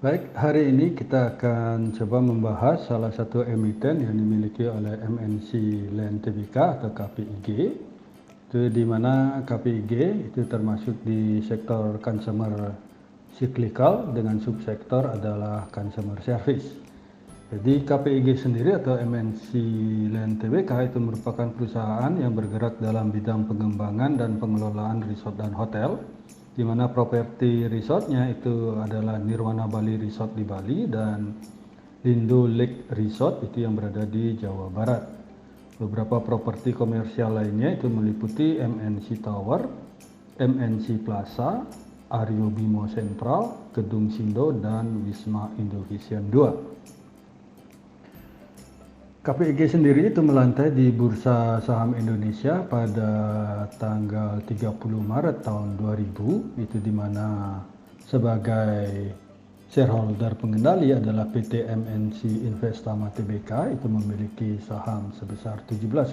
Baik, hari ini kita akan coba membahas salah satu emiten yang dimiliki oleh MNC Land Tbk atau KPIG. Itu di mana KPIG itu termasuk di sektor consumer cyclical dengan subsektor adalah consumer service. Jadi KPIG sendiri atau MNC Land Tbk itu merupakan perusahaan yang bergerak dalam bidang pengembangan dan pengelolaan resort dan hotel, di mana properti resortnya itu adalah Nirwana Bali Resort di Bali dan Lindo Lake Resort itu yang berada di Jawa Barat. Beberapa properti komersial lainnya itu meliputi MNC Tower, MNC Plaza, Aryo Bimo Central, Gedung Sindo, dan Wisma Indovision 2. KPIG sendiri itu melantai di Bursa Saham Indonesia pada tanggal 30 Maret tahun 2000, itu di mana sebagai shareholder pengendali adalah PT MNC Investama Tbk itu memiliki saham sebesar 17,06%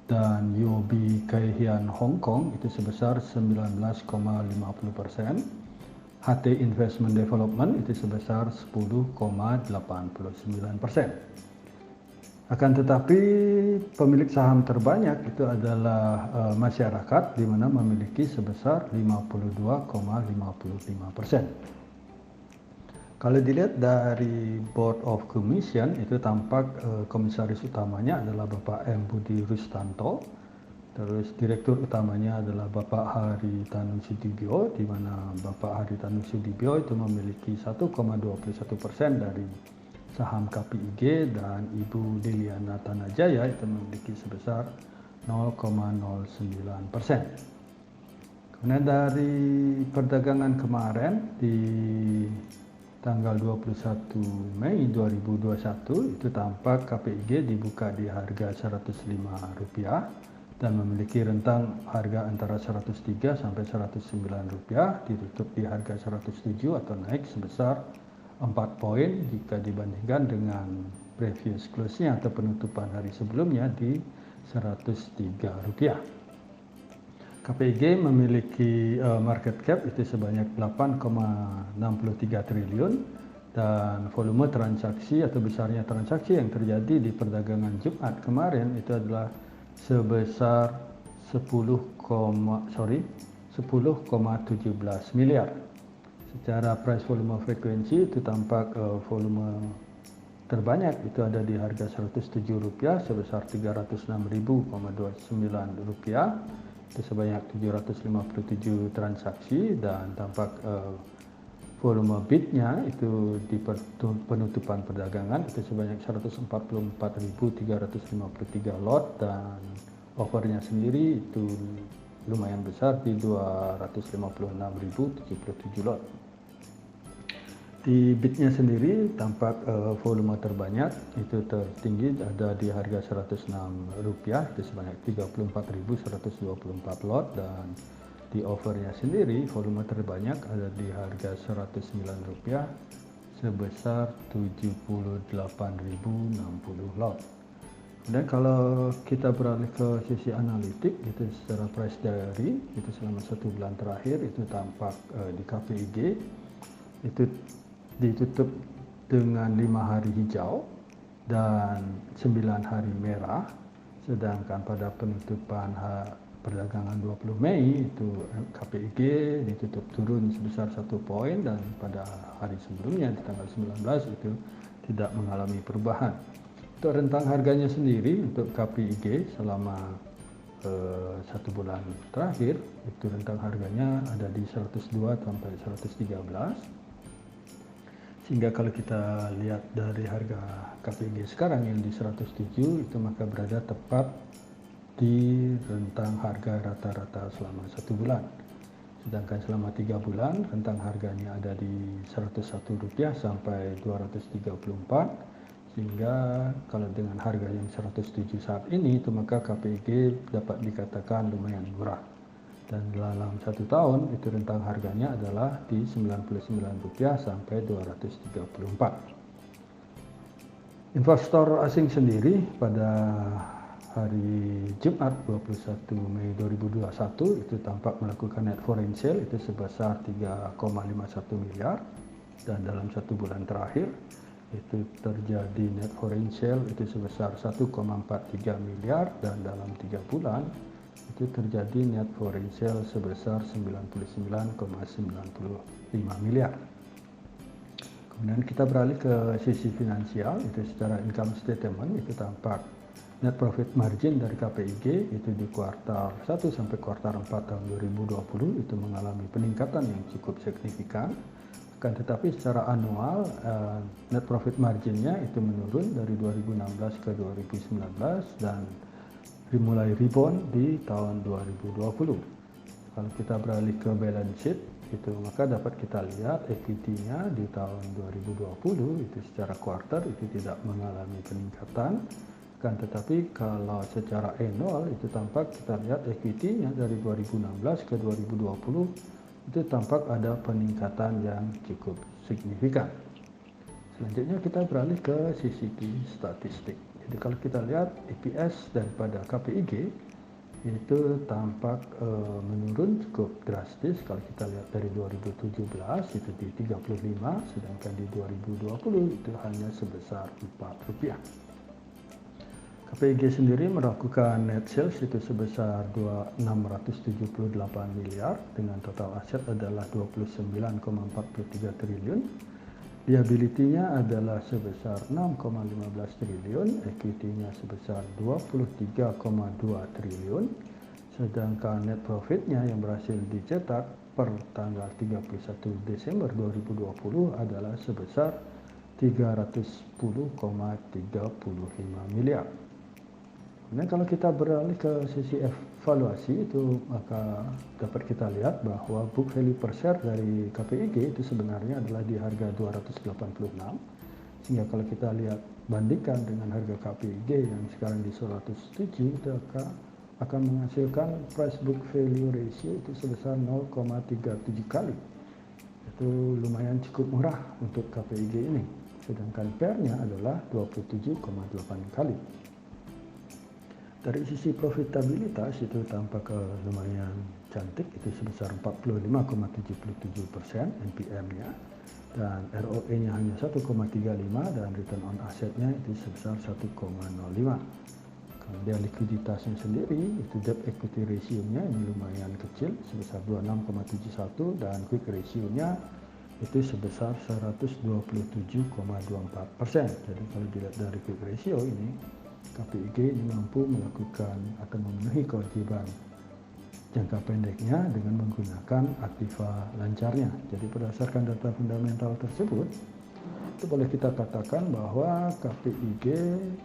dan UOB Kay Hian Hong Kong itu sebesar 19,50%. HT Investment Development itu sebesar 10,89%. Akan tetapi pemilik saham terbanyak itu adalah masyarakat, di mana memiliki sebesar 52,55%. Kalau dilihat dari Board of Commission itu tampak komisaris utamanya adalah Bapak M. Budi Rustanto. Terus direktur utamanya adalah Bapak Hari Tanu Sudibyo, di mana Bapak Hari Tanu Sudibyo itu memiliki 1,21% dari saham KPIG dan Ibu Liliana Tanajaya itu memiliki sebesar 0,09%. Kemudian dari perdagangan kemarin di tanggal 21 Mei 2021 itu tampak KPIG dibuka di harga Rp105 dan memiliki rentang harga antara 103 sampai 109 rupiah, ditutup di harga 107 atau naik sebesar 4 poin jika dibandingkan dengan previous close-nya atau penutupan hari sebelumnya di 103 rupiah. KPIG memiliki market cap itu sebanyak 8,63 triliun dan volume transaksi atau besarnya transaksi yang terjadi di perdagangan Jumat kemarin itu adalah sebesar 10,17 miliar. Secara price volume frekuensi itu tampak volume terbanyak itu ada di harga Rp107 sebesar 306.029 rupiah, itu sebanyak 757 transaksi, dan tampak volume bidnya itu di penutupan perdagangan itu sebanyak 144.353 lot dan offernya sendiri itu lumayan besar di 256.077 lot. Di bidnya sendiri tampak volume terbanyak itu tertinggi ada di harga Rp106 itu sebanyak 34.124 lot, dan di offernya sendiri volume terbanyak ada di harga Rp109 sebesar 78.060 lot. Dan kalau kita beralih ke sisi analitik itu secara price diary itu selama 1 bulan terakhir itu tampak di KPIG itu ditutup dengan 5 hari hijau dan 9 hari merah, sedangkan pada penutupan perdagangan 20 Mei itu KPIG ditutup turun sebesar 1 poin dan pada hari sebelumnya di tanggal 19 itu tidak mengalami perubahan. Untuk rentang harganya sendiri untuk KPIG selama 1 bulan terakhir itu rentang harganya ada di 102 sampai 113. Sehingga kalau kita lihat dari harga KPIG sekarang yang di 107 itu maka berada tepat di rentang harga rata-rata selama 1 bulan. Sedangkan selama 3 bulan rentang harganya ada di Rp101 sampai Rp234, sehingga kalau dengan harga yang 107 saat ini itu maka KPIG dapat dikatakan lumayan murah. Dan dalam 1 tahun itu rentang harganya adalah di Rp99 sampai Rp234. Investor asing sendiri pada hari Jumat 21 Mei 2021 itu tampak melakukan net foreign sale itu sebesar 3,51 miliar, dan dalam 1 bulan terakhir itu terjadi net foreign sale itu sebesar 1,43 miliar, dan dalam 3 bulan itu terjadi net foreign sale sebesar 99,95 miliar. Kemudian kita beralih ke sisi finansial, itu secara income statement itu tampak net profit margin dari KPIG itu di kuartal 1 sampai kuartal 4 tahun 2020 itu mengalami peningkatan yang cukup signifikan. Akan tetapi secara annual net profit marginnya itu menurun dari 2016 ke 2019 dan dimulai rebound di tahun 2020. Kalau kita beralih ke balance sheet, itu maka dapat kita lihat equity-nya di tahun 2020 itu secara kuartal itu tidak mengalami peningkatan, kan tetapi kalau secara annual itu tampak kita lihat equity-nya dari 2016 ke 2020 itu tampak ada peningkatan yang cukup signifikan. Selanjutnya kita beralih ke sisi statistik. Jadi kalau kita lihat EPS daripada KPIG itu tampak menurun cukup drastis. Kalau kita lihat dari 2017 itu di 35, sedangkan di 2020 itu hanya sebesar Rp4. KPIG sendiri melakukan net sales itu sebesar 678 miliar dengan total aset adalah 29,43 triliun. Liability-nya adalah sebesar 6,15 triliun, equity-nya sebesar 23,2 triliun, sedangkan net profit-nya yang berhasil dicetak per tanggal 31 Desember 2020 adalah sebesar 310,35 miliar. Nah, kalau kita beralih ke sisi evaluasi itu, maka dapat kita lihat bahwa book value per share dari KPIG itu sebenarnya adalah di harga 286, sehingga kalau kita lihat bandingkan dengan harga KPIG yang sekarang di 107 itu akan menghasilkan price book value ratio itu sebesar 0,37 kali. Itu lumayan cukup murah untuk KPIG ini, sedangkan PER-nya adalah 27,8 kali. Dari sisi profitabilitas itu tampak lumayan cantik, itu sebesar 45,77% NPM-nya, dan ROE-nya hanya 1,35 dan return on asset-nya itu sebesar 1,05. Kemudian likuiditasnya sendiri itu debt equity ratio-nya ini lumayan kecil sebesar 26,71 dan quick ratio-nya itu sebesar 127,24%. Jadi kalau dilihat dari quick ratio ini, KPIG ini mampu melakukan atau memenuhi kewajiban jangka pendeknya dengan menggunakan aktiva lancarnya. Jadi berdasarkan data fundamental tersebut, itu boleh kita katakan bahwa KPIG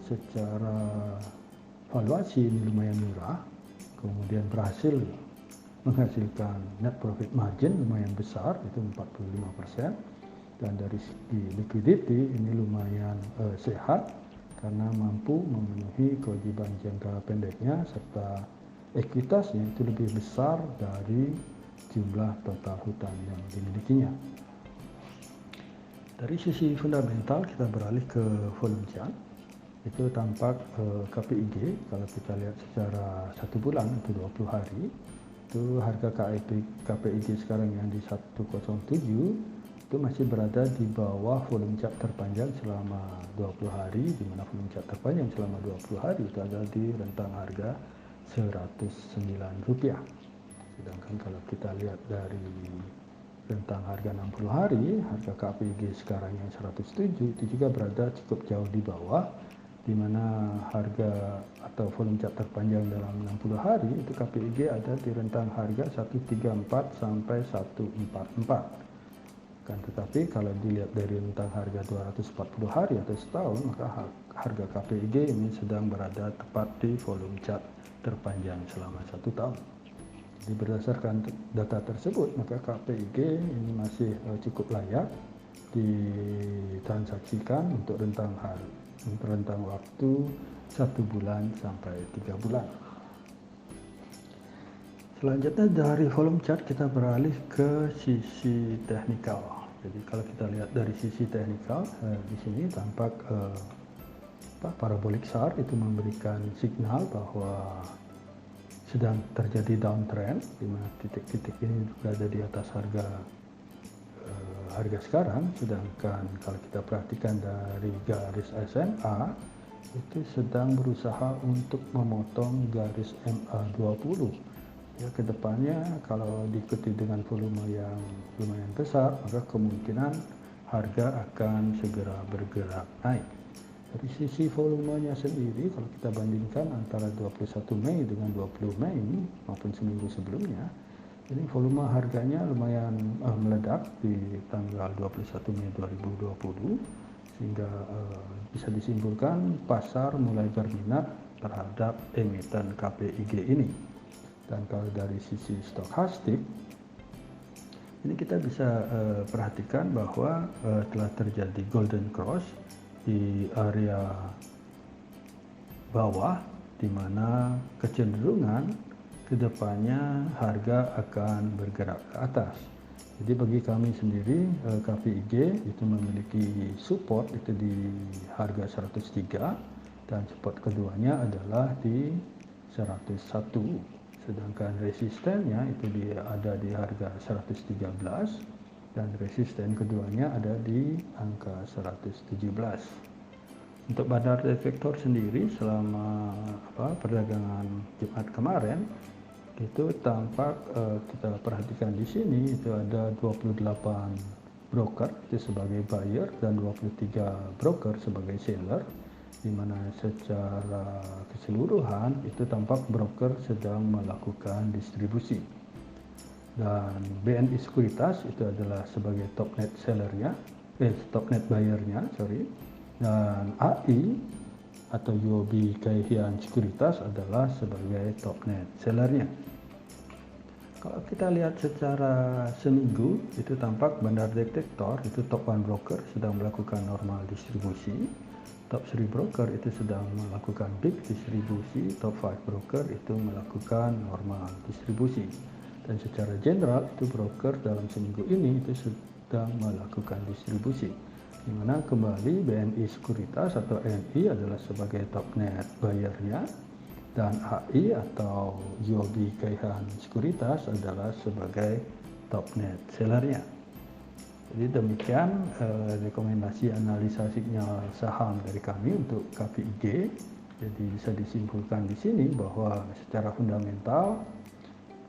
secara valuasi ini lumayan murah, kemudian berhasil menghasilkan net profit margin lumayan besar, itu 45%, dan dari segi liquidity ini lumayan sehat, karena mampu memenuhi kewajiban jangka pendeknya, serta ekuitasnya itu lebih besar dari jumlah total hutang yang dimilikinya. Dari sisi fundamental kita beralih ke volume chart. Itu tampak KPIG kalau kita lihat secara 1 bulan atau 20 hari, itu harga KPIG sekarang yang di 107 itu masih berada di bawah volume chart terpanjang selama 20 hari, di mana volume chart terpanjang selama 20 hari itu ada di rentang harga Rp109. Sedangkan kalau kita lihat dari rentang harga 60 hari, harga KPIG sekarang yang 107 itu juga berada cukup jauh di bawah, di mana harga atau volume chart terpanjang dalam 60 hari itu KPIG ada di rentang harga 134 sampai 144. Kan tetapi kalau dilihat dari rentang harga 240 hari atau setahun, maka harga KPIG ini sedang berada tepat di volume chart terpanjang selama 1 tahun. Jadi berdasarkan data tersebut, maka KPIG ini masih cukup layak ditransaksikan untuk rentang waktu 1 bulan sampai 3 bulan. Selanjutnya dari volume chart kita beralih ke sisi teknikal. Jadi kalau kita lihat dari sisi teknikal, di sini tampak parabolic SAR itu memberikan signal bahwa sedang terjadi downtrend, di mana titik-titik ini berada di atas harga sekarang, sedangkan kalau kita perhatikan dari garis SMA itu sedang berusaha untuk memotong garis MA20. Ya, kedepannya kalau diikuti dengan volume yang lumayan besar, maka kemungkinan harga akan segera bergerak naik. Dari sisi volumenya sendiri, kalau kita bandingkan antara 21 Mei dengan 20 Mei maupun seminggu sebelumnya, ini volume harganya lumayan meledak di tanggal 21 Mei 2020, sehingga bisa disimpulkan pasar mulai berminat terhadap emiten KPIG ini. Dan kalau dari sisi stokastik, ini kita bisa perhatikan bahwa telah terjadi golden cross di area bawah, di mana kecenderungan kedepannya harga akan bergerak ke atas. Jadi bagi kami sendiri, KPIG itu memiliki support itu di harga 103 dan support keduanya adalah di 101. Sedangkan resistennya itu ada di harga 113 dan resisten keduanya ada di angka 117. Untuk bandar detektor sendiri selama perdagangan Jumat kemarin itu tampak kita perhatikan di sini itu ada 28 broker itu sebagai buyer dan 23 broker sebagai seller, di mana secara keseluruhan itu tampak broker sedang melakukan distribusi. Dan BNI Sekuritas itu adalah sebagai top net sellernya, top net buyernya, dan AI atau UOB Kay Hian Sekuritas adalah sebagai top net sellernya. Kalau kita lihat secara seminggu, itu tampak bandar detektor itu top 1 broker sedang melakukan normal distribusi, top 3 broker itu sedang melakukan big distribusi, top 5 broker itu melakukan normal distribusi. Dan secara general itu broker dalam seminggu ini itu sedang melakukan distribusi, di mana kembali BNI Sekuritas atau NI adalah sebagai top net buyernya dan AI atau UOB Kay Hian Sekuritas adalah sebagai top net sellernya. Jadi demikian rekomendasi analisa sinyal saham dari kami untuk KPIG. Jadi bisa disimpulkan di sini bahwa secara fundamental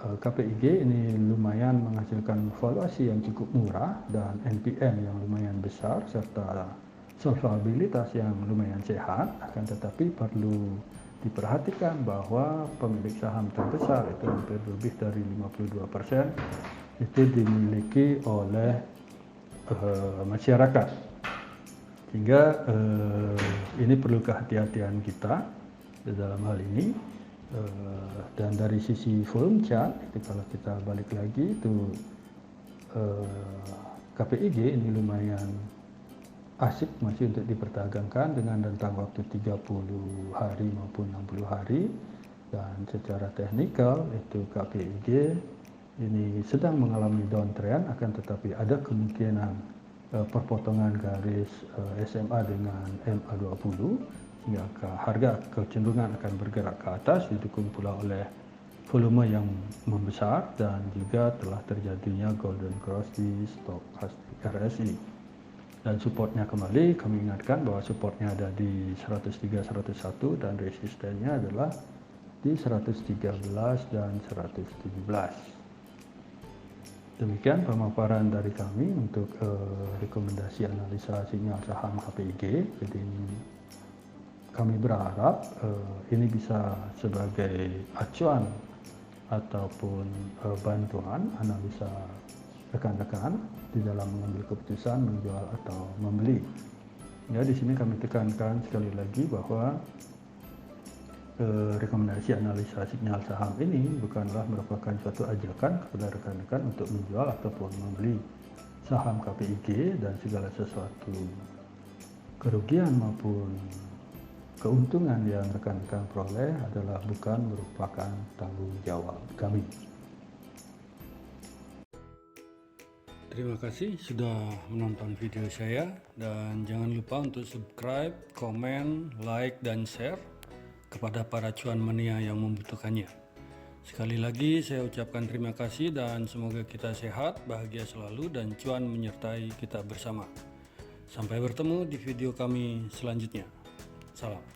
KPIG ini lumayan menghasilkan valuasi yang cukup murah dan NPM yang lumayan besar serta solvabilitas yang lumayan sehat. Akan tetapi perlu diperhatikan bahwa pemilik saham terbesar itu hampir lebih dari 52% itu dimiliki oleh masyarakat, sehingga ini perlu kehati-hatian kita di dalam hal ini. Dan dari sisi volume chart itu kalau kita balik lagi itu KPIG ini lumayan asik masih untuk diperdagangkan dengan rentang waktu 30 hari maupun 60 hari, dan secara teknikal itu KPIG ini sedang mengalami downtrend, akan tetapi ada kemungkinan perpotongan garis SMA dengan MA20 hingga harga kecenderungan akan bergerak ke atas, didukung pula oleh volume yang membesar dan juga telah terjadinya golden cross di stokastik RSI. Dan supportnya kembali kami ingatkan bahwa supportnya ada di 103, 101 dan resistennya adalah di 113 dan 117. Demikian pemaparan dari kami untuk rekomendasi analisa sinyal saham KPIG. Jadi kami berharap ini bisa sebagai acuan ataupun bantuan analisa rekan-rekan di dalam mengambil keputusan menjual atau membeli. Ya, di sini kami tekankan sekali lagi bahwa rekomendasi analisa sinyal saham ini bukanlah merupakan suatu ajakan kepada rekan-rekan untuk menjual ataupun membeli saham KPIG, dan segala sesuatu kerugian maupun keuntungan yang rekan-rekan peroleh adalah bukan merupakan tanggung jawab kami. Terima kasih sudah menonton video saya, dan jangan lupa untuk subscribe, komen, like, dan share kepada para cuan mania yang membutuhkannya. Sekali lagi saya ucapkan terima kasih dan semoga kita sehat, bahagia selalu, dan cuan menyertai kita bersama. Sampai bertemu di video kami selanjutnya. Salam.